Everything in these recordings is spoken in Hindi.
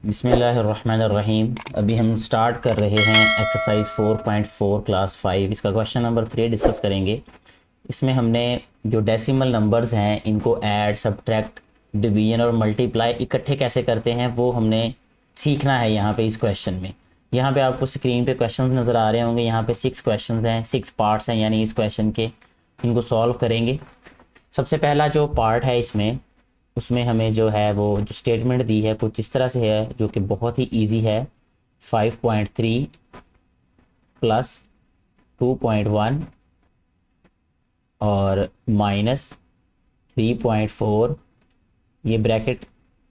बिस्मिल्लाहिर्रहमानिर्रहीम। अभी हम स्टार्ट कर रहे हैं एक्सरसाइज 4.4 क्लास 5। इसका क्वेश्चन नंबर 3 डिस्कस करेंगे। इसमें हमने जो डेसिमल नंबर्स हैं इनको ऐड, सब्ट्रैक्ट, डिवीजन और मल्टीप्लाई इकट्ठे कैसे करते हैं वो हमने सीखना है यहाँ पे इस क्वेश्चन में। यहाँ पे आपको स्क्रीन पे क्वेश्चंस नज़र आ रहे होंगे। यहाँ पे 6 क्वेश्चंस हैं, 6 पार्ट्स हैं यानी इस क्वेश्चन के। इनको सॉल्व करेंगे। सबसे पहला जो पार्ट है इसमें, उसमें हमें जो है वो जो स्टेटमेंट दी है कुछ इस तरह से है जो कि बहुत ही इजी है। 5.3 प्लस 2.1 और माइनस 3.4, ये ब्रैकेट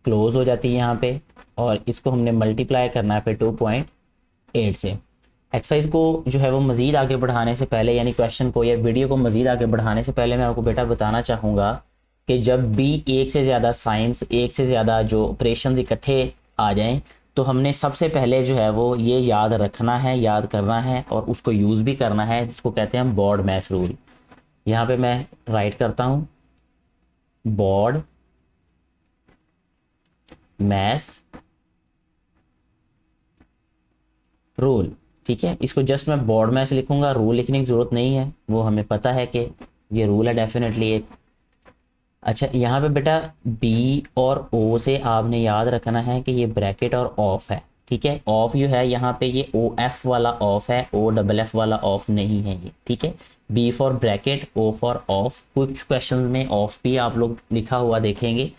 क्लोज हो जाती है यहाँ पे, और इसको हमने मल्टीप्लाई करना है फिर 2.8 से। एक्सरसाइज को जो है वो मज़ीद आगे बढ़ाने से पहले, यानी क्वेश्चन को या वीडियो को मज़ीद आगे बढ़ाने से पहले, मैं आपको बेटा बताना चाहूँगा कि जब भी एक से ज़्यादा साइंस, एक से ज़्यादा जो ऑपरेशंस इकट्ठे आ जाएं, तो हमने सबसे पहले जो है वो ये याद रखना है, याद करना है और उसको यूज़ भी करना है, जिसको कहते हैं बॉड मैस रूल। यहाँ पे मैं राइट करता हूँ बॉड मैस रूल। ठीक है, इसको जस्ट मैं बॉड मैस लिखूंगा, रूल लिखने की ज़रूरत नहीं है, वो हमें पता है कि ये रूल है डेफिनेटली एक। अच्छा, यहाँ पे बेटा बी और ओ से आपने याद रखना है कि ये ब्रैकेट और ऑफ है। ठीक है, ऑफ जो है यहाँ पे ये ओ एफ वाला ऑफ है, ओ डबल एफ वाला ऑफ नहीं है ये। ठीक है, B for bracket, O for of. कुछ क्वेश्चन में ऑफ भी आप लोग लिखा हुआ देखेंगे,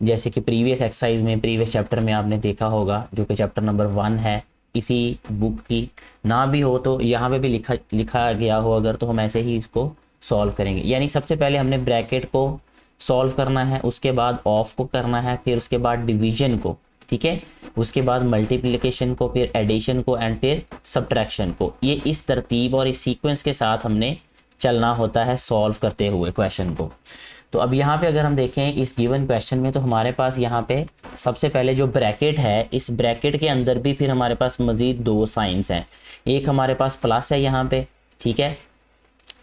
जैसे कि प्रीवियस एक्सरसाइज में, प्रीवियस चैप्टर में आपने देखा होगा, जो कि चैप्टर नंबर 1 है इसी बुक की। ना भी हो तो यहाँ पे भी लिखा गया हो अगर, तो हम ऐसे ही इसको सॉल्व करेंगे। यानी सबसे पहले हमने ब्रैकेट को सॉल्व करना है, उसके बाद ऑफ को करना है, फिर उसके बाद डिवीजन को। ठीक है, उसके बाद मल्टीप्लिकेशन को, फिर एडिशन को एंड फिर सब्ट्रैक्शन को। ये इस तरतीब और इस सीक्वेंस के साथ हमने चलना होता है सॉल्व करते हुए क्वेश्चन को। तो अब यहाँ पे अगर हम देखें इस गिवन क्वेश्चन में, तो हमारे पास यहाँ पे सबसे पहले जो ब्रैकेट है, इस ब्रैकेट के अंदर भी फिर हमारे पास मज़ीद 2 साइंस हैं। एक हमारे पास प्लस है यहाँ पे, ठीक है,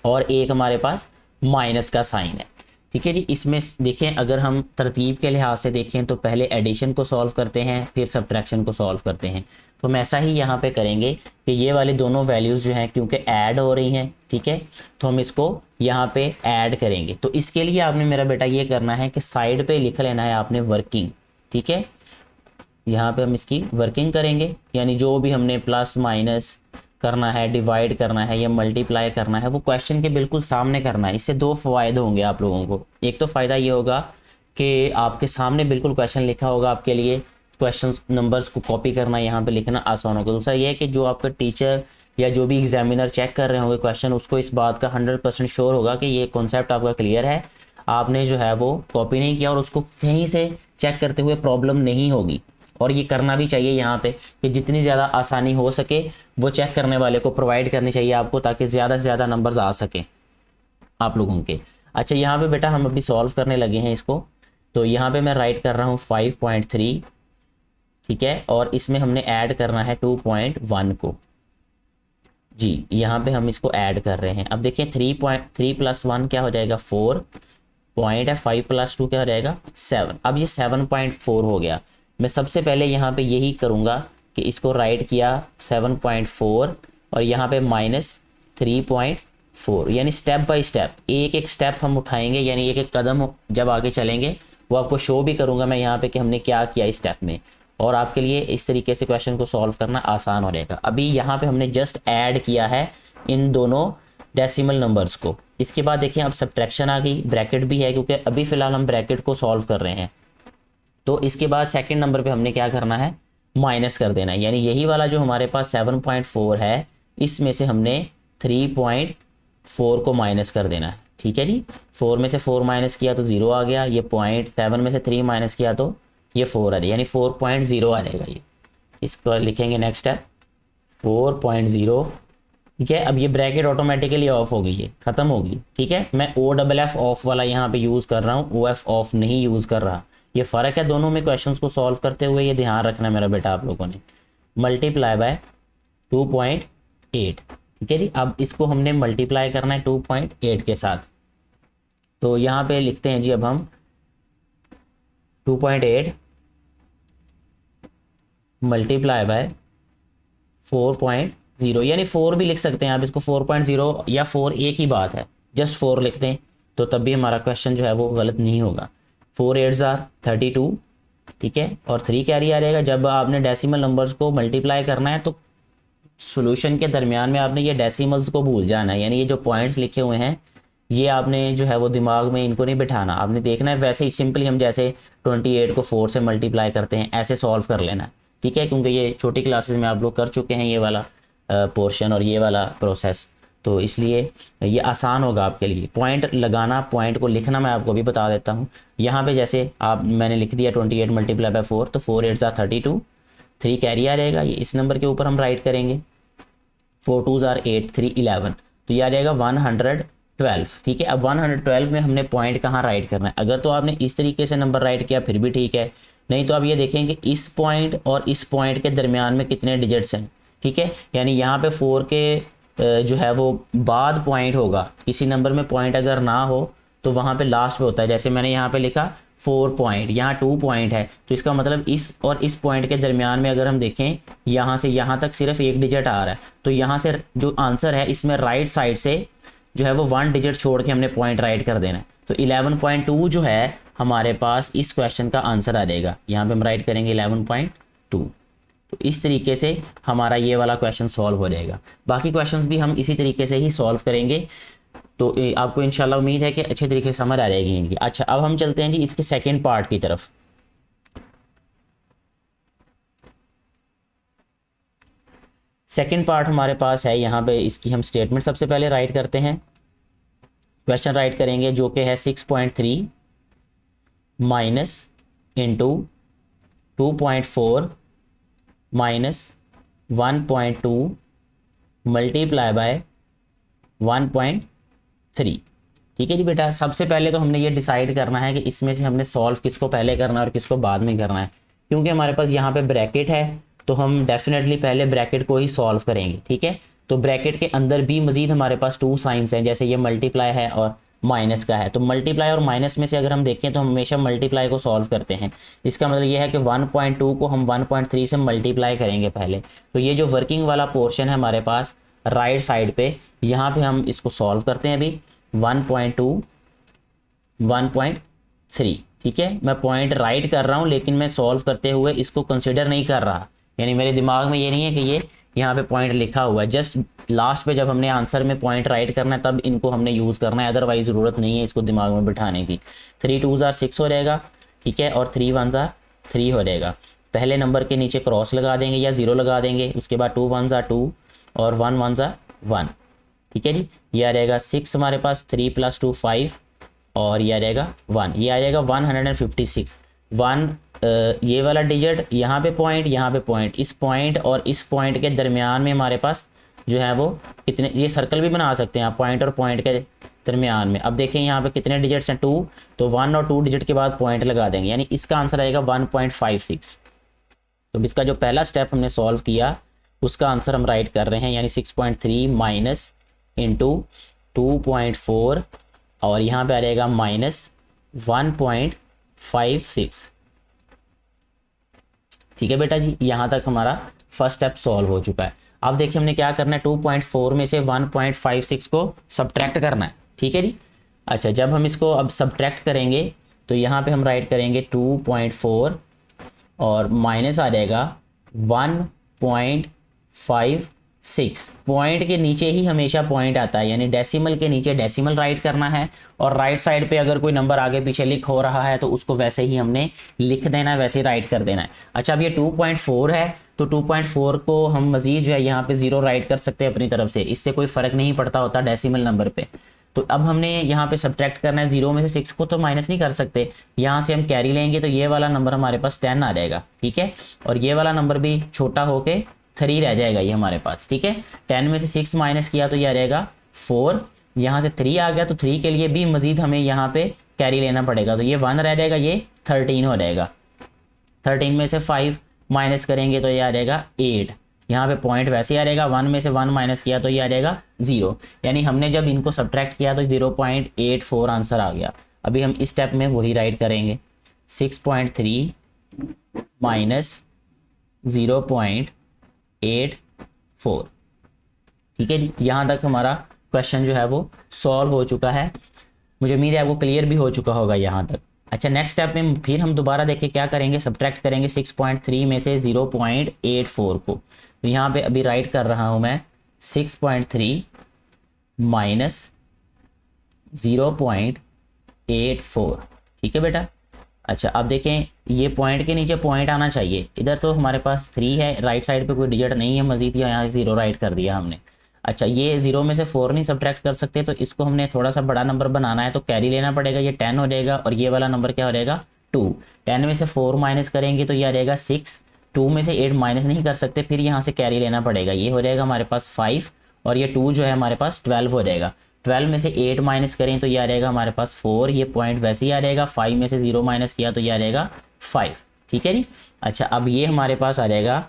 और एक हमारे पास माइनस का साइन है। ठीक है जी, इसमें देखें अगर हम तरतीब के लिहाज से देखें तो पहले एडिशन को सॉल्व करते हैं, फिर सब्ट्रैक्शन को सॉल्व करते हैं। तो हम ऐसा ही यहाँ पे करेंगे कि ये वाली दोनों वैल्यूज़ जो हैं क्योंकि ऐड हो रही हैं, ठीक है, तो हम इसको यहाँ पे ऐड करेंगे। तो इसके लिए आपने मेरा बेटा ये करना है कि साइड पे लिख लेना है आपने वर्किंग। ठीक है, यहाँ पे हम इसकी वर्किंग करेंगे, यानी जो भी हमने प्लस माइनस करना है, डिवाइड करना है या मल्टीप्लाई करना है, वो क्वेश्चन के बिल्कुल सामने करना है। इससे 2 फ़ायदे होंगे आप लोगों को। एक तो फ़ायदा ये होगा कि आपके सामने बिल्कुल क्वेश्चन लिखा होगा, आपके लिए क्वेश्चन नंबर्स को कॉपी करना, यहाँ पे लिखना आसान होगा। दूसरा ये है कि जो आपका टीचर या जो भी एग्जामिनर चेक कर रहे होंगे क्वेश्चन, उसको इस बात का 100% श्योर होगा कि ये कॉन्सेप्ट आपका क्लियर है, आपने जो है वो कॉपी नहीं किया और उसको कहीं से चेक करते हुए प्रॉब्लम नहीं होगी। और ये करना भी चाहिए यहाँ पे कि जितनी ज़्यादा आसानी हो सके वो चेक करने वाले को प्रोवाइड करनी चाहिए आपको, ताकि ज़्यादा से ज़्यादा नंबर्स आ सकें आप लोगों के। अच्छा, यहाँ पे बेटा हम अभी सॉल्व करने लगे हैं इसको। तो यहाँ पे मैं राइट कर रहा हूँ 5.3, ठीक है, और इसमें हमने ऐड करना है 2.1 को जी। यहाँ पे हम इसको ऐड कर रहे हैं। अब देखिए 3 + 1 क्या हो जाएगा, 4 पॉइंट है, 5 + 2 क्या हो जाएगा, 7। अब ये 7.4 हो गया। मैं सबसे पहले यहाँ पे यही करूँगा कि इसको राइट किया 7.4 और यहाँ पे -3.4, यानी स्टेप बाय स्टेप एक एक स्टेप हम उठाएंगे, यानी एक एक कदम जब आगे चलेंगे वो आपको शो भी करूँगा मैं यहाँ पे कि हमने क्या किया इस स्टेप में, और आपके लिए इस तरीके से क्वेश्चन को सॉल्व करना आसान हो जाएगा। अभी यहाँ पे हमने जस्ट ऐड किया है इन दोनों डेसिमल नंबर्स को। इसके बाद देखिए अब सब्ट्रैक्शन आ गई, ब्रैकेट भी है क्योंकि अभी फ़िलहाल हम ब्रैकेट को सॉल्व कर रहे हैं। तो इसके बाद सेकंड नंबर पे हमने क्या करना है, माइनस कर देना है, यानी यही वाला जो हमारे पास 7.4 है, इसमें से हमने 3.4 को माइनस कर देना है। ठीक है जी, 4 में से 4 माइनस किया तो 0 आ गया, ये 0.7 में से 3 माइनस किया तो ये 4 आ जाए, यानी 4.0 आ जाएगा ये। इसको लिखेंगे नेक्स्ट स्टेप 4.0। ठीक है, अब ये ब्रैकेट ऑटोमेटिकली ऑफ हो गई है, ख़त्म होगी। ठीक है, मैं ओ डबल एफ ऑफ वाला यहाँ पे यूज़ कर रहा हूँ, ओ एफ ऑफ नहीं यूज़ कर रहा। ये फ़र्क है दोनों में क्वेश्चंस को सॉल्व करते हुए, ये ध्यान रखना है मेरा बेटा आप लोगों ने। Multiply by 2.8। ठीक है जी, अब इसको हमने मल्टीप्लाई करना है 2.8 के साथ। तो यहाँ पे लिखते हैं जी अब हम 2.8 मल्टीप्लाई बाय 4.0, यानी 4 भी लिख सकते हैं आप इसको, 4.0 या 4 एक ही बात है, जस्ट 4 लिखते हैं तो तब भी हमारा क्वेश्चन जो है वो गलत नहीं होगा। 4 8 32, ठीक है, और 3 कैरी आ जाएगा। जब आपने डेसिमल नंबर्स को मल्टीप्लाई करना है तो सॉल्यूशन के दरमियान में आपने ये डेसिमल्स को भूल जाना है, यानी ये जो पॉइंट्स लिखे हुए हैं ये आपने जो है वो दिमाग में इनको नहीं बिठाना, आपने देखना है वैसे ही सिंपली हम जैसे 28 को 4 से मल्टीप्लाई करते हैं ऐसे सॉल्व कर लेना है, ठीक है, क्योंकि ये छोटी क्लासेस में आप लोग कर चुके हैं ये वाला पोर्शन और ये वाला प्रोसेस, तो इसलिए ये आसान होगा आपके लिए। पॉइंट लगाना, पॉइंट को लिखना मैं आपको भी बता देता हूँ। यहाँ पे जैसे आप मैंने लिख दिया 28 मल्टीप्लाई बाय 4, तो 4 8 32, 3 कैरी आ जाएगा, ये इस नंबर के ऊपर हम राइट करेंगे। 4 2 8 3 11, तो ये आ जाएगा 112, ठीक है। अब 112 में हमने पॉइंट कहाँ राइट करना है, अगर तो आपने इस तरीके से नंबर राइट किया फिर भी ठीक है, नहीं तो आप ये देखेंगे इस पॉइंट और इस पॉइंट के दरमियान में कितने डिजिट्स हैं, ठीक है, यानी यहाँ पे 4 के जो है वो बाद पॉइंट होगा, किसी नंबर में पॉइंट अगर ना हो तो वहाँ पे लास्ट पे होता है। जैसे मैंने यहाँ पे लिखा 4 पॉइंट, यहाँ 2 पॉइंट है, तो इसका मतलब इस और इस पॉइंट के दरमियान में अगर हम देखें यहाँ से यहाँ तक सिर्फ एक डिजिट आ रहा है, तो यहाँ से जो आंसर है इसमें राइट साइड से जो है वो 1 डिजिट छोड़ के हमने पॉइंट राइट कर देना है, तो 11.2 जो है हमारे पास इस क्वेश्चन का आंसर आ जाएगा। यहाँ पे हम राइट करेंगे 11.2, तो इस तरीके से हमारा ये वाला क्वेश्चन सॉल्व हो जाएगा। बाकी क्वेश्चंस भी हम इसी तरीके से ही सॉल्व करेंगे, तो आपको इंशाल्लाह उम्मीद है कि अच्छे तरीके से समझ आ जाएगी इनकी। अच्छा, अब हम चलते हैं जी इसके सेकंड पार्ट की तरफ। सेकंड पार्ट हमारे पास है, यहाँ पे इसकी हम स्टेटमेंट सबसे पहले राइट करते हैं। क्वेश्चन राइट करेंगे जो कि है 6.3 minus into 2.4 minus 1.2 multiply by 1.3, ठीक है जी बेटा। सबसे पहले तो हमने ये डिसाइड करना है कि इसमें से हमने सॉल्व किसको पहले करना है और किसको बाद में करना है, क्योंकि हमारे पास यहाँ पे ब्रैकेट है तो हम डेफिनेटली पहले ब्रैकेट को ही सॉल्व करेंगे, ठीक है। तो ब्रैकेट के अंदर भी मजीद हमारे पास 2 साइंस हैं, जैसे ये मल्टीप्लाई है और माइनस का है, तो मल्टीप्लाई और माइनस में से अगर हम देखें तो हम हमेशा मल्टीप्लाई को सॉल्व करते हैं। इसका मतलब ये है कि 1.2 को हम 1.3 से मल्टीप्लाई करेंगे पहले, तो ये जो वर्किंग वाला पोर्शन है हमारे पास राइट साइड पे, यहाँ पे हम इसको सॉल्व करते हैं अभी। 1.2 1.3, ठीक है, मैं पॉइंट राइट कर रहा हूँ लेकिन मैं सॉल्व करते हुए इसको कंसिडर नहीं कर रहा, यानी मेरे दिमाग में ये नहीं है कि ये यहाँ पे पॉइंट लिखा हुआ है, जस्ट लास्ट पे जब हमने आंसर में पॉइंट राइट करना है तब इनको हमने यूज़ करना है, अदरवाइज ज़रूरत नहीं है इसको दिमाग में बिठाने की। 3 2 6 हो जाएगा, ठीक है, और 3 1 3 हो जाएगा। पहले नंबर के नीचे क्रॉस लगा देंगे या 0 लगा देंगे, उसके बाद 2 1 2 और 1 1 1, ठीक है जी। ये आ जाएगा 6 हमारे पास, 3 + 2 5 और ये आ जाएगा 1, ये आ जाएगा 156। 1 ये वाला डिजिट, यहाँ पे पॉइंट, यहाँ पे पॉइंट, इस पॉइंट और इस पॉइंट के दरमियान में हमारे पास जो है वो कितने, ये सर्कल भी बना सकते हैं आप पॉइंट और पॉइंट के दरमियान में। अब देखें यहाँ पे कितने डिजिट्स हैं, 2, तो 1 और 2 डिजिट के बाद पॉइंट लगा देंगे, यानी इसका आंसर आएगा 1.56। तो इसका जो पहला स्टेप हमने सॉल्व किया उसका आंसर हम राइट कर रहे हैं, यानी 6.3 माइनस इंटू 2.4 और यहाँ पे आ जाएगा माइनस 1.56, ठीक है बेटा जी। यहाँ तक हमारा फर्स्ट स्टेप सॉल्व हो चुका है। अब देखिए हमने क्या करना है, 2.4 में से 1.56 को सब्ट्रैक्ट करना है, ठीक है जी। अच्छा, जब हम इसको अब सब्ट्रैक्ट करेंगे तो यहाँ पे हम राइट करेंगे 2.4 और माइनस आ जाएगा 1.56। पॉइंट के नीचे ही हमेशा पॉइंट आता है, यानी डेसिमल के नीचे डेसिमल राइट करना है, और राइट साइड पे अगर कोई नंबर आगे पीछे लिख हो रहा है तो उसको वैसे ही हमने लिख देना है, वैसे ही राइट कर देना है। अच्छा, अब ये 2.4 है तो 2.4 को हम मजीद जो है यहाँ पे 0 राइट कर सकते हैं अपनी तरफ से, इससे कोई फ़र्क नहीं पड़ता होता डेसिमल नंबर पे। तो अब हमने यहाँ पे सब्ट्रैक्ट करना है, 0 में से 6 को तो माइनस नहीं कर सकते, यहाँ से हम कैरी लेंगे तो ये वाला नंबर हमारे पास 10 आ जाएगा, ठीक है, और ये वाला नंबर भी छोटा होके 3 रह जाएगा ये हमारे पास, ठीक है। 10 में से 6 माइनस किया तो ये आ जाएगा 4, यहाँ से 3 आ गया तो 3 के लिए भी मजीद हमें यहाँ पे कैरी लेना पड़ेगा, तो ये 1 रह जाएगा, ये 13 हो जाएगा। 13 में से 5 माइनस करेंगे तो ये आ जाएगा 8, यहाँ पे पॉइंट वैसे ही आ जाएगा, 1 में से 1 माइनस किया तो ये आ जाएगा 0, यानी हमने जब इनको सब्ट्रैक्ट किया तो 0.84 आंसर आ गया। अभी हम इस स्टेप में वही राइट करेंगे, 6.3 माइनस 0.84। ठीक है जी, यहाँ तक हमारा क्वेश्चन जो है वो सॉल्व हो चुका है। मुझे उम्मीद है आपको क्लियर भी हो चुका होगा यहाँ तक। अच्छा, नेक्स्ट स्टेप में फिर हम दोबारा देखिए क्या करेंगे, सब्ट्रैक्ट करेंगे 6.3 में से 0.84 को। तो यहाँ पे अभी राइट कर रहा हूँ मैं 6.3 माइनस 0.84। ठीक है बेटा। अच्छा, अब देखें ये पॉइंट के नीचे पॉइंट आना चाहिए, इधर तो हमारे पास 3 है, राइट साइड पे कोई डिजिट नहीं है मजीद, यहाँ 0 राइट कर दिया हमने। अच्छा, ये 0 में से 4 नहीं सब्ट्रैक्ट कर सकते, तो इसको हमने थोड़ा सा बड़ा नंबर बनाना है, तो कैरी लेना पड़ेगा, ये 10 हो जाएगा, और ये वाला नंबर क्या हो जाएगा 2। 10 में से 4 माइनस करेंगे तो ये आ जाएगा 6। 2 में से 8 माइनस नहीं कर सकते, फिर यहाँ से कैरी लेना पड़ेगा, ये हो जाएगा हमारे पास 5, और ये 2 जो है हमारे पास 12 हो जाएगा। 12 में से 8 माइनस करें तो ये आ जाएगा हमारे पास 4, ये पॉइंट वैसे ही आ जाएगा। 5 में से 0 माइनस किया तो ये आ जाएगा 5। ठीक है जी। अच्छा, अब ये हमारे पास आ जाएगा,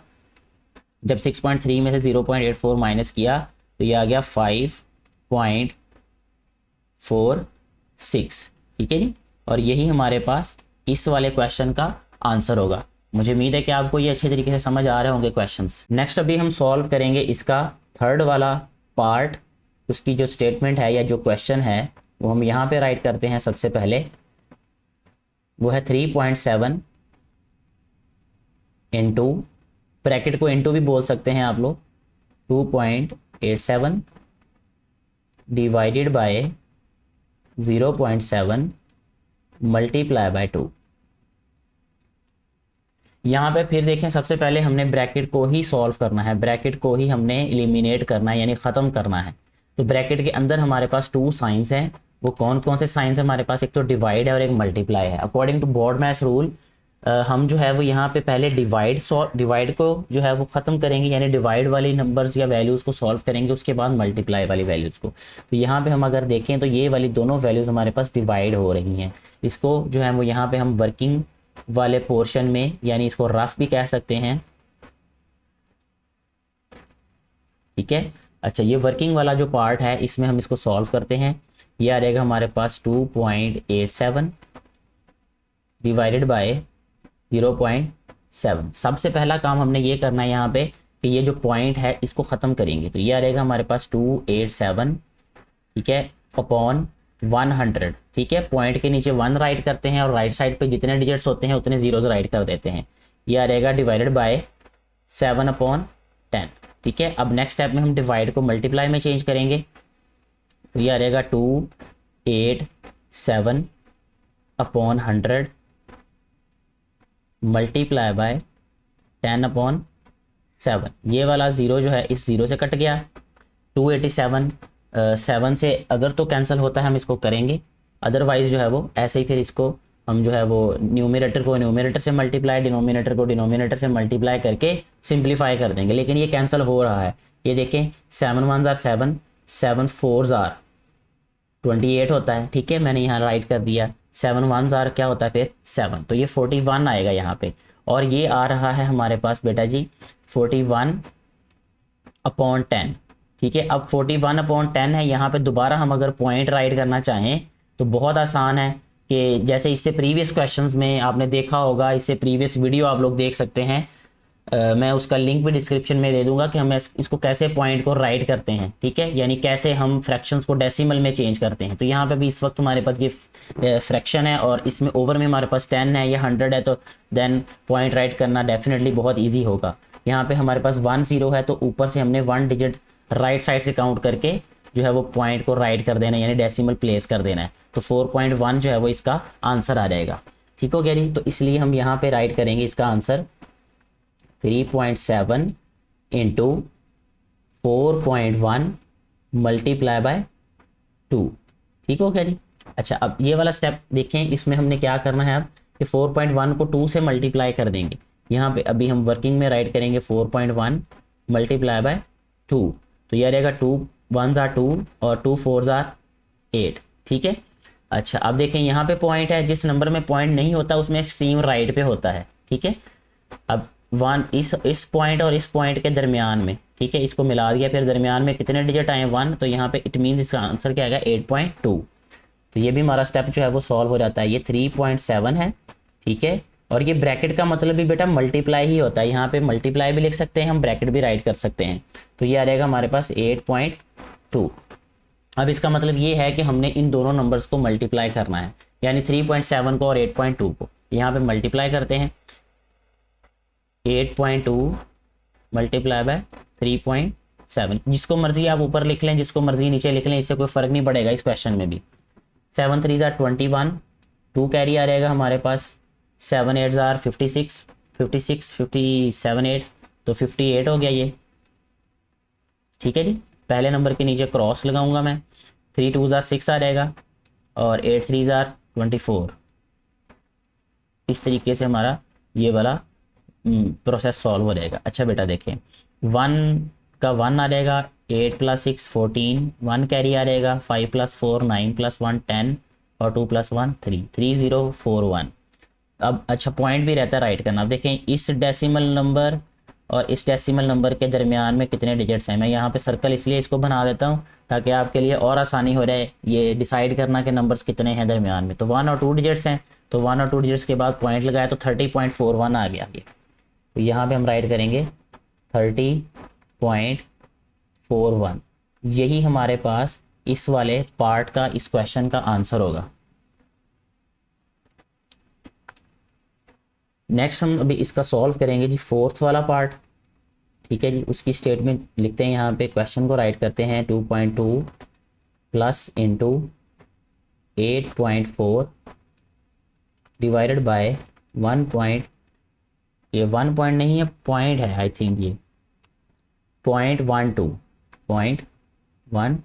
जब 6.3 में से 0.84 माइनस किया तो ये आ गया 5.46। ठीक है जी, और यही हमारे पास इस वाले क्वेश्चन का आंसर होगा। मुझे उम्मीद है कि आपको ये अच्छे तरीके से समझ आ रहे होंगे क्वेश्चंस। नेक्स्ट अभी हम सॉल्व करेंगे इसका थर्ड वाला पार्ट। उसकी जो स्टेटमेंट है या जो क्वेश्चन है वो हम यहाँ पे राइट करते हैं। सबसे पहले वो है 3.7 इंटू, ब्रैकेट को इंटू भी बोल सकते हैं आप लोग, 2.87 डिवाइडेड बाय 0.7 मल्टीप्लाई बाय 2। यहाँ पे फिर देखें, सबसे पहले हमने ब्रैकेट को ही सॉल्व करना है, ब्रैकेट को ही हमने एलिमिनेट करना है, यानी ख़त्म करना है। तो ब्रैकेट के अंदर हमारे पास 2 साइंस हैं। वो कौन कौन से साइंस है हमारे पास, एक तो डिवाइड है और एक मल्टीप्लाई है। अकॉर्डिंग टू BODMAS रूल हम जो है वो यहाँ पे पहले डिवाइड को जो है वो ख़त्म करेंगे, यानी डिवाइड वाली नंबर्स या वैल्यूज़ को सॉल्व करेंगे, उसके बाद मल्टीप्लाई वाली वैल्यूज़ को। तो यहाँ पे हम अगर देखें तो ये वाली दोनों वैल्यूज़ हमारे पास डिवाइड हो रही हैं। इसको जो है वो यहाँ पे हम वर्किंग वाले पोर्शन में, यानी इसको रफ भी कह सकते हैं। ठीक है। अच्छा, ये वर्किंग वाला जो पार्ट है इसमें हम इसको सॉल्व करते हैं। ये आ जाएगा हमारे पास 2.87 डिवाइडेड बाय 0.7। सबसे पहला काम हमने ये करना है यहाँ पे कि ये जो पॉइंट है इसको ख़त्म करेंगे। तो ये आ जाएगा हमारे पास 287, ठीक है, अपॉन 100। ठीक है, पॉइंट के नीचे 1 राइट करते हैं और राइट साइड पे जितने डिजिट्स होते हैं उतने जीरोज राइट कर देते हैं। ये आ जाएगा डिवाइडेड बाय 7/10। ठीक है, अब नेक्स्ट स्टेप में हम डिवाइड को मल्टीप्लाई में चेंज करेंगे। तो ये आ जाएगा 287/100 मल्टीप्लाई बाय 10/7। ये वाला 0 जो है इस 0 से कट गया। 287 7 से अगर तो कैंसिल होता है हम इसको करेंगे, अदरवाइज जो है वो ऐसे ही फिर इसको हम जो है वो न्यूमरेटर को न्यूमरेटर से मल्टीप्लाई, डिनोमिनेटर को डिनोमिनेटर से मल्टीप्लाई करके सिंप्लीफाई कर देंगे। लेकिन ये कैंसिल हो रहा है, ये देखें 7 1s are 7, 7 4s are 28 होता है। ठीक है, मैंने यहाँ राइट कर दिया। 7 1s are क्या होता है फिर 7, तो ये 41 आएगा यहाँ पे। और ये आ रहा है हमारे पास बेटा जी 41/10। ठीक है, अब 41/10 है। यहाँ पे दोबारा हम अगर पॉइंट राइट करना चाहें तो बहुत आसान है कि जैसे इससे प्रीवियस क्वेश्चंस में आपने देखा होगा, इससे प्रीवियस वीडियो आप लोग देख सकते हैं। मैं उसका लिंक भी डिस्क्रिप्शन में दे दूंगा कि हम इसको कैसे पॉइंट को राइट करते हैं। ठीक है, यानी कैसे हम फ्रैक्शंस को डेसिमल में चेंज करते हैं। तो यहाँ पे भी इस वक्त हमारे पास ये फ्रैक्शन है और इसमें ओवर में हमारे पास 10 है या 100 है, तो देन पॉइंट राइट करना डेफिनेटली बहुत ईजी होगा। यहाँ पे हमारे पास 1 0 है, तो ऊपर से हमने 1 डिजिट राइट साइड से काउंट करके जो है वो पॉइंट को राइट कर देना है, यानी डेसिमल प्लेस कर देना है। तो 4.1 जो है वो इसका आंसर आ जाएगा। ठीक हो गया जी। तो इसलिए हम यहाँ पे राइट करेंगे इसका आंसर 3.7 इंटू 4.1 मल्टीप्लाई बाय 2। ठीक हो गया जी। अच्छा, अब ये वाला स्टेप देखें, इसमें हमने क्या करना है अब कि 4.1 को 2 से मल्टीप्लाई कर देंगे। यहाँ पे अभी हम वर्किंग में राइट करेंगे 4.1 मल्टीप्लाई बाय 2। तो ये रहेगा 2 1s are 2 और 2 4s are 8। ठीक है। अच्छा, अब देखें यहाँ पे पॉइंट है, जिस नंबर में पॉइंट नहीं होता उसमें एक्सट्रीम राइट पे होता है। ठीक है, अब 1 इस पॉइंट और इस पॉइंट के दरमियान में, ठीक है, इसको मिला दिया, फिर दरमियान में कितने डिजिट आए 1, तो यहाँ पे इट मीन्स इसका आंसर क्या आएगा 8.2। तो ये भी हमारा स्टेप जो है वो सॉल्व हो जाता है। ये 3.7 है। ठीक है, और ये ब्रैकेट का मतलब भी बेटा मल्टीप्लाई ही होता है, यहाँ पे मल्टीप्लाई भी लिख सकते हैं हम, ब्रैकेट भी राइट कर सकते हैं। तो ये आ जाएगा हमारे पास 8.2। अब इसका मतलब ये है कि हमने इन दोनों नंबर्स को मल्टीप्लाई करना है, यानी 3.7 को और 8.2 को यहाँ पे मल्टीप्लाई करते हैं। 8.2 मल्टीप्लाई बाय 3.7, जिसको मर्जी आप ऊपर लिख लें, जिसको मर्जी नीचे लिख लें, इससे कोई फ़र्क नहीं पड़ेगा इस क्वेश्चन में भी। 7 3 21, 2 कैरी आ जाएगा हमारे पास, 7 8 56, 56 57 8, तो 58 हो गया ये। ठीक है जी, पहले नंबर के नीचे क्रॉस लगाऊंगा मैं, 3 2 6 आ जाएगा और 8 3 24। इस तरीके से हमारा ये वाला प्रोसेस सॉल्व हो जाएगा। अच्छा बेटा देखें, 1 का 1 आ जाएगा, 8 + 6 14, 1 कैरी आ जाएगा, 5 + 4 9 + 1 10 और 2 + 1 3, 3041। अब अच्छा पॉइंट भी रहता है राइट करना। अब देखें इस डेसिमल नंबर और इस डेसिमल नंबर के दरमियान में कितने डिजिट्स हैं। मैं यहाँ पे सर्कल इसलिए इसको बना देता हूँ ताकि आपके लिए और आसानी हो जाए ये डिसाइड करना कि नंबर्स कितने हैं दरमियान में। तो 1 और 2 डिजिट्स हैं, तो 1 और 2 डिजिट्स के बाद पॉइंट लगाया तो 30.41 आ गया ये। तो यहाँ पे हम राइट करेंगे 30.41, यही हमारे पास इस वाले पार्ट का, इस क्वेश्चन का आंसर होगा। नेक्स्ट हम अभी इसका सॉल्व करेंगे जी, फोर्थ वाला पार्ट। ठीक है जी, उसकी स्टेटमेंट लिखते हैं यहाँ पे, क्वेश्चन को राइट करते हैं 2.2 plus into 8.4 divided by 1 point, ये 1 पॉइंट नहीं है, पॉइंट है आई थिंक ये 0.12,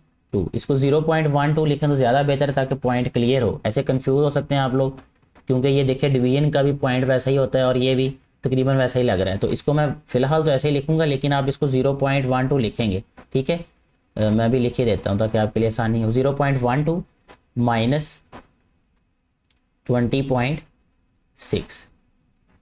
इसको 0.12 लिखें तो ज़्यादा बेहतर है ताकि पॉइंट क्लियर हो। ऐसे कंफ्यूज हो सकते हैं आप लोग, क्योंकि ये देखिए डिवीजन का भी पॉइंट वैसा ही होता है और ये भी तकरीबन वैसा ही लग रहा है। तो इसको मैं फ़िलहाल तो ऐसे ही लिखूंगा, लेकिन आप इसको 0.12 लिखेंगे। ठीक है, मैं भी लिख ही देता हूँ ताकि आपके लिए आसानी हो। 0.12 माइनस 20.6।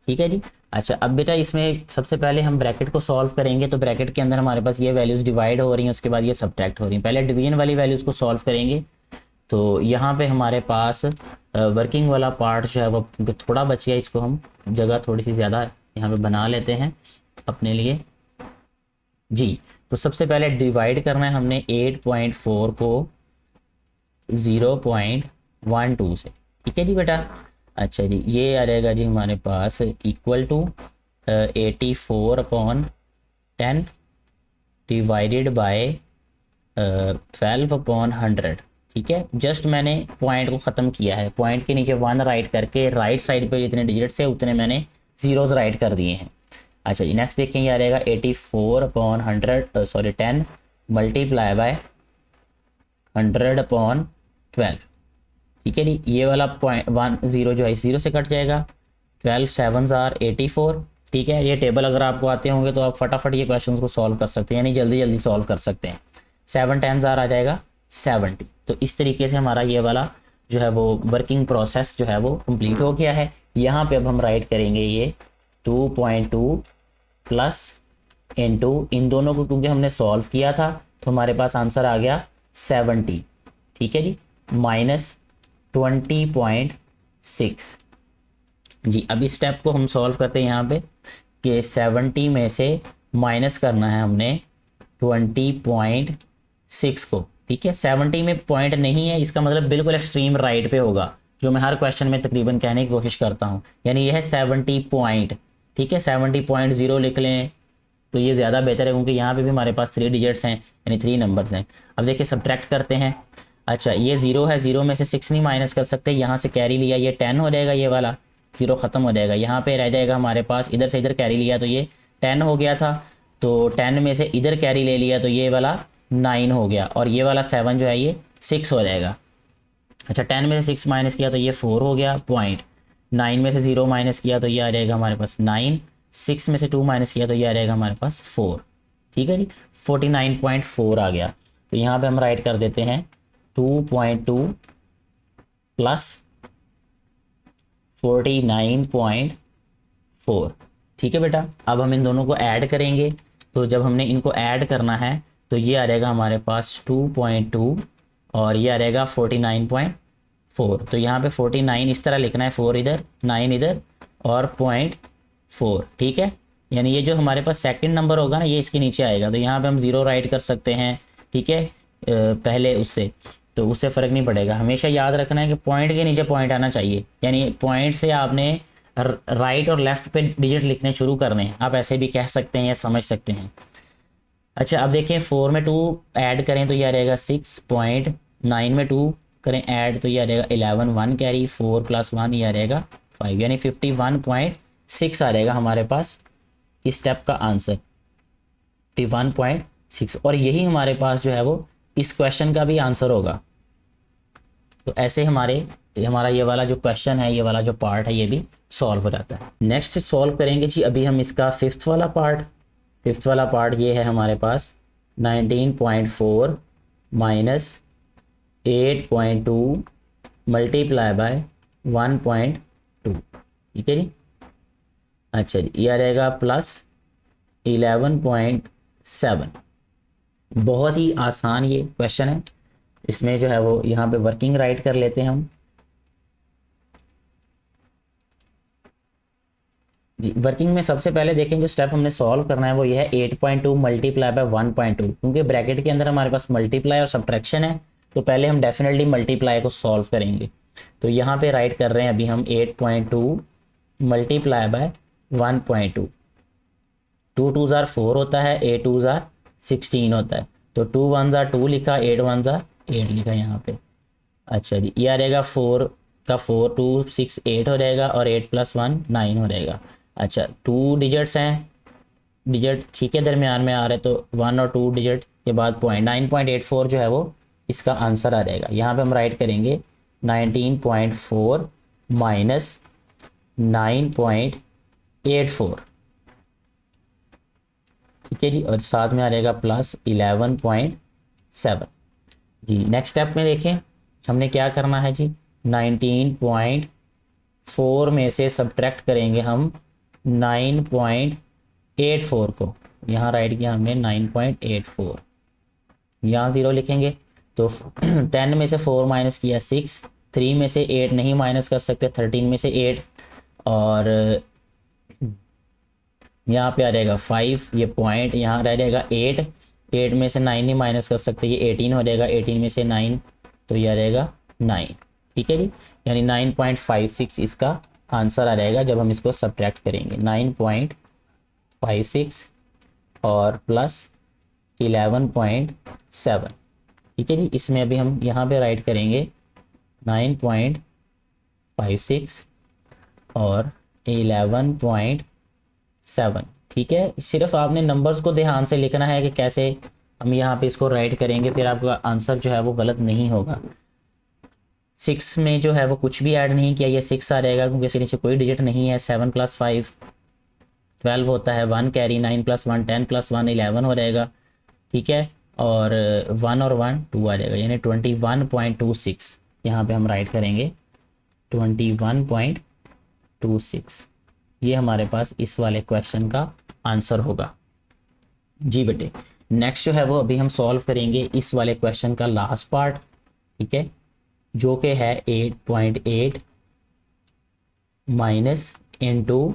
ठीक है जी। अच्छा अब बेटा इसमें सबसे पहले हम ब्रैकेट को सॉल्व करेंगे, तो ब्रैकेट के अंदर हमारे पास ये वैल्यूज़ डिवाइड हो रही हैं, उसके बाद ये सब्ट्रैक्ट हो रही हैं। पहले डिवीजन वाली वैल्यूज़ को सॉल्व करेंगे। तो यहाँ पे हमारे पास वर्किंग वाला पार्ट जो है वो थोड़ा बच गया, इसको हम जगह थोड़ी सी ज़्यादा यहाँ पे बना लेते हैं अपने लिए जी। तो सबसे पहले डिवाइड करना है हमने 8.4 को 0.12 से। ठीक है जी बेटा। अच्छा जी, ये आ जाएगा जी हमारे पास इक्वल टू 84/10 डिवाइडेड बाय 12/100। ठीक है, जस्ट मैंने पॉइंट को ख़त्म किया है, पॉइंट के नीचे 1 राइट करके राइट साइड पे जितने डिजिट्स है उतने मैंने ज़ीरोज़ राइट कर दिए हैं। अच्छा जी, नेक्स्ट देखें, ये आ जाएगा 10 मल्टीप्लाई बाय 100/12। ठीक है जी, ये वाला पॉइंट 10 जो है 0 से कट जाएगा, 12 7 84। ठीक है, ये टेबल अगर आपको आते होंगे तो आप फटाफट ये क्वेश्चंस को सॉल्व कर सकते हैं, यानी जल्दी जल्दी सॉल्व कर सकते हैं। 7 10 आ जाएगा 70। तो इस तरीके से हमारा ये वाला जो है वो वर्किंग प्रोसेस जो है वो कंप्लीट हो गया है। यहाँ पे अब हम राइट करेंगे ये 2.2 प्लस इंटू इन दोनों को, क्योंकि हमने सॉल्व किया था तो हमारे पास आंसर आ गया 70। ठीक है जी, माइनस 20.6 जी। अब इस स्टेप को हम सॉल्व करते हैं यहाँ पे कि 70 में से माइनस करना है हमने 20.6 को। ठीक है, 70 में पॉइंट नहीं है, इसका मतलब बिल्कुल एक्सट्रीम राइट पे होगा, जो मैं हर क्वेश्चन में तकरीबन कहने की कोशिश करता हूँ, यानी यह है 70 पॉइंट। ठीक है, 70.0 लिख लें तो ये ज़्यादा बेहतर है, क्योंकि यहाँ पे भी हमारे पास 3 डिजिट्स हैं, यानी 3 नंबर्स हैं। अब देखिए सब्ट्रैक्ट करते हैं। अच्छा ये 0 है, 0 में से 6 नहीं माइनस कर सकते, यहाँ से कैरी लिया, ये 10 हो जाएगा, ये वाला 0 ख़त्म हो जाएगा। यहाँ पे रह जाएगा हमारे पास, इधर से इधर कैरी लिया तो ये 10 हो गया था, तो 10 में से इधर कैरी ले लिया तो ये वाला 9 हो गया, और ये वाला 7 जो है ये 6 हो जाएगा। अच्छा 10 में से 6 माइनस किया तो ये 4 हो गया पॉइंट, 9 में से 0 माइनस किया तो ये आ जाएगा हमारे पास 9, 6 में से 2 माइनस किया तो ये आ जाएगा हमारे पास 4। ठीक है जी, 49.4 आ गया। तो यहाँ पे हम राइट कर देते हैं 2.2 प्लस 49.4। ठीक है बेटा, अब हम इन दोनों को ऐड करेंगे। तो जब हमने इनको ऐड करना है तो ये आ जाएगा हमारे पास 2.2 और ये आ जाएगा 49.4। तो यहाँ पे 49 इस तरह लिखना है, 4 इधर 9 इधर और 0.4, ठीक है। यानी ये जो हमारे पास सेकंड नंबर होगा ना, ये इसके नीचे आएगा, तो यहाँ पे हम 0 राइट कर सकते हैं, ठीक है, पहले उससे, तो उससे फ़र्क नहीं पड़ेगा। हमेशा याद रखना है कि पॉइंट के नीचे पॉइंट आना चाहिए, यानी पॉइंट से आपने राइट और लेफ़्ट पे डिजिट लिखने शुरू करने हैं। आप ऐसे भी कह सकते हैं या समझ सकते हैं। अच्छा, अब देखें 4 में 2 ऐड करें तो यह रहेगा 6.9 में 2 करें ऐड तो यह रहेगा 11, 1 कैरी, 4 + 1 यह रहेगा 5, यानी 51.6 आ रहेगा हमारे पास इस स्टेप का आंसर, 51.6। और यही हमारे पास जो है वो इस क्वेश्चन का भी आंसर होगा। तो ऐसे हमारा ये वाला जो क्वेश्चन है, ये वाला जो पार्ट है, ये भी सॉल्व हो जाता है। नेक्स्ट सॉल्व करेंगे जी अभी हम इसका फिफ्थ वाला पार्ट ये है हमारे पास 19.4 माइनस 8.2 मल्टीप्लाई बाय 1.2, ठीक है जी। अच्छा जी, यह रहेगा प्लस 11.7। बहुत ही आसान ये क्वेश्चन है। इसमें जो है वो यहाँ पे वर्किंग राइट कर लेते हैं हम जी। वर्किंग में सबसे पहले देखें जो स्टेप हमने सॉल्व करना है वो ये है 8.2 मल्टीप्लाई बाय 1.2, क्योंकि ब्रैकेट के अंदर हमारे पास मल्टीप्लाई और सब्ट्रैक्शन है, तो पहले हम डेफिनेटली मल्टीप्लाई को सॉल्व करेंगे। तो यहाँ पे राइट कर रहे हैं अभी हम 8.2 मल्टीप्लाई बाय 1.2। 2 2 ज़ार 4 होता है, 8 2 ज़ार 16 होता है, तो 2 1 ज़ार 2 लिखा, 8 1 ज़ार 8 लिखा यहाँ पे। अच्छा जी, यह रहेगा 4 का 4 2 6 8 हो जाएगा और 8 + 1 9 हो जाएगा। अच्छा, 2 डिजिट्स हैं, डिजिट ठीक है दरमियान में आ रहे, तो 1 और 2 डिजिट के बाद पॉइंट 9.84 जो है वो इसका आंसर आ जाएगा। यहाँ पे हम राइट करेंगे 19.4 माइनस 9.84, ठीक है जी, और साथ में आ जाएगा प्लस 11.7 जी। नेक्स्ट स्टेप में देखें हमने क्या करना है जी, 19.4 में से सब्ट्रैक्ट करेंगे हम 9.84 को। यहाँ राइट किया हमने 9.84, यहाँ 0 लिखेंगे, तो 10 में से 4 माइनस किया 6, 3 में से 8 नहीं माइनस कर सकते, 13 में से 8, और यहाँ पे आ जाएगा 5, ये पॉइंट यहाँ रह जाएगा 8, 8 में से 9 नहीं माइनस कर सकते, ये 18 हो जाएगा, 18 में से 9 तो यह रहेगा 9, ठीक है जी। यानी 9.56 इसका आंसर आ जाएगा जब हम इसको सब्ट्रैक्ट करेंगे। 9.56 और प्लस 11.7, ठीक है जी। इसमें अभी हम यहाँ पे राइट करेंगे 9.56 और 11.7, ठीक है। सिर्फ आपने नंबर्स को ध्यान से लिखना है कि कैसे हम यहाँ पे इसको राइट करेंगे, फिर आपका आंसर जो है वो गलत नहीं होगा। 6 में जो है वो कुछ भी ऐड नहीं किया, ये 6 आ जाएगा क्योंकि इसके नीचे कोई डिजिट नहीं है। 7 + 5 12 होता है, 1 कैरी, 9 + 1 10 + 1 11 हो जाएगा, ठीक है, और 1 और 1 2 आ जाएगा, यानी 21.26 यहाँ पे हम राइट करेंगे 21.26। ये हमारे पास इस वाले क्वेश्चन का आंसर होगा जी बेटे। नेक्स्ट जो है वो अभी हम सॉल्व करेंगे इस वाले क्वेश्चन का लास्ट पार्ट, ठीक है, जो कि है 8.8 माइनस इंटू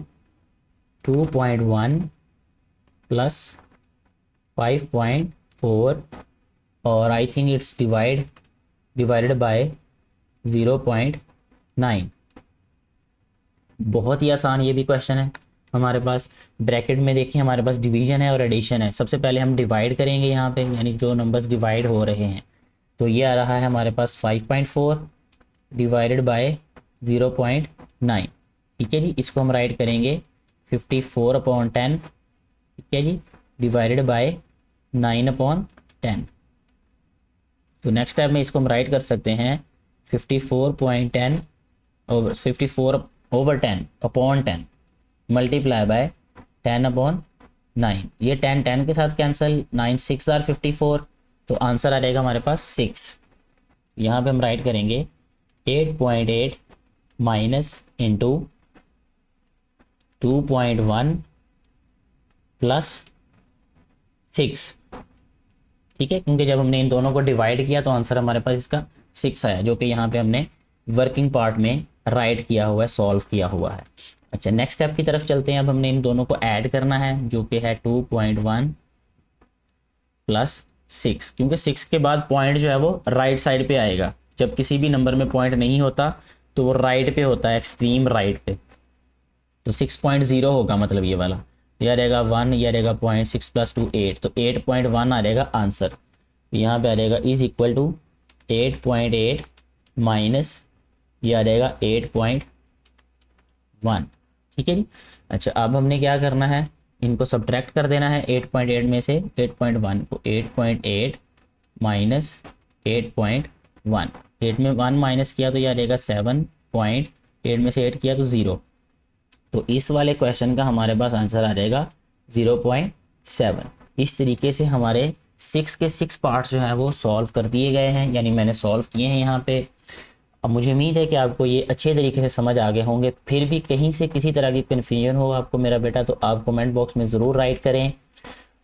2.1 प्लस 5.4 और I think it's divided by 0.9। बहुत ही आसान ये भी क्वेश्चन है हमारे पास। ब्रैकेट में देखिए हमारे पास डिवीजन है और एडिशन है। सबसे पहले हम डिवाइड करेंगे यहाँ पे, यानी जो नंबर्स डिवाइड हो रहे हैं, तो ये आ रहा है हमारे पास 5.4 डिवाइडेड बाय 0.9, ठीक है जी। इसको हम राइट करेंगे 54/10, ठीक है जी, डिवाइडेड बाय 9/10। तो नेक्स्ट टाइम में इसको हम राइट कर सकते हैं 54.10 over 54/10 मल्टीप्लाई बाय 10/9। ये 10 10 के साथ कैंसिल, 9 6 आर 54, तो आंसर आ जाएगा हमारे पास 6। यहाँ पे हम राइट करेंगे 8.8 माइनस इंटू 2.1 प्लस 6, ठीक है, क्योंकि जब हमने इन दोनों को डिवाइड किया तो आंसर हमारे पास इसका 6 आया, जो कि यहाँ पे हमने वर्किंग पार्ट में राइट किया हुआ है, सॉल्व किया हुआ है। अच्छा नेक्स्ट स्टेप की तरफ चलते हैं। अब हमने इन दोनों को ऐड करना है जो कि है 2.1 प्लस 6, क्योंकि 6 के बाद पॉइंट जो है वो राइट साइड पे आएगा। जब किसी भी नंबर में पॉइंट नहीं होता तो वो राइट पे होता है, एक्सट्रीम राइट पे। तो 6.0 होगा मतलब ये वाला, यह रहेगा 1, यह रहेगा 0.6 + 2 8, तो 8.1 आ रहेगा आंसर। यहाँ पे आ रहेगा इज इक्वल टू 8.8 माइनस ये आ रहेगा 8.1। ठीक है जी। अच्छा अब हमने क्या करना है, इनको सब्ट्रैक्ट कर देना है 8.8 में से 8.1 को। 8.8 माइनस 8.1, 8 में 1 माइनस किया तो यह आ रहेगा 7.8 में से 8 किया तो 0। तो इस वाले क्वेश्चन का हमारे पास आंसर आ जाएगा 0.7। इस तरीके से हमारे 6 के 6 पार्ट्स जो हैं वो सॉल्व कर दिए गए हैं, यानी मैंने सॉल्व किए हैं यहाँ पे। अब मुझे उम्मीद है कि आपको ये अच्छे तरीके से समझ आ गए होंगे। फिर भी कहीं से किसी तरह की कन्फ्यूजन हो आपको मेरा बेटा, तो आप कमेंट बॉक्स में ज़रूर राइट करें।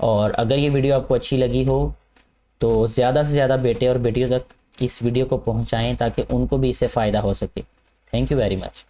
और अगर ये वीडियो आपको अच्छी लगी हो तो ज़्यादा से ज़्यादा बेटे और बेटियों तक इस वीडियो को पहुँचाएँ ताकि उनको भी इससे फ़ायदा हो सके। Thank you very much.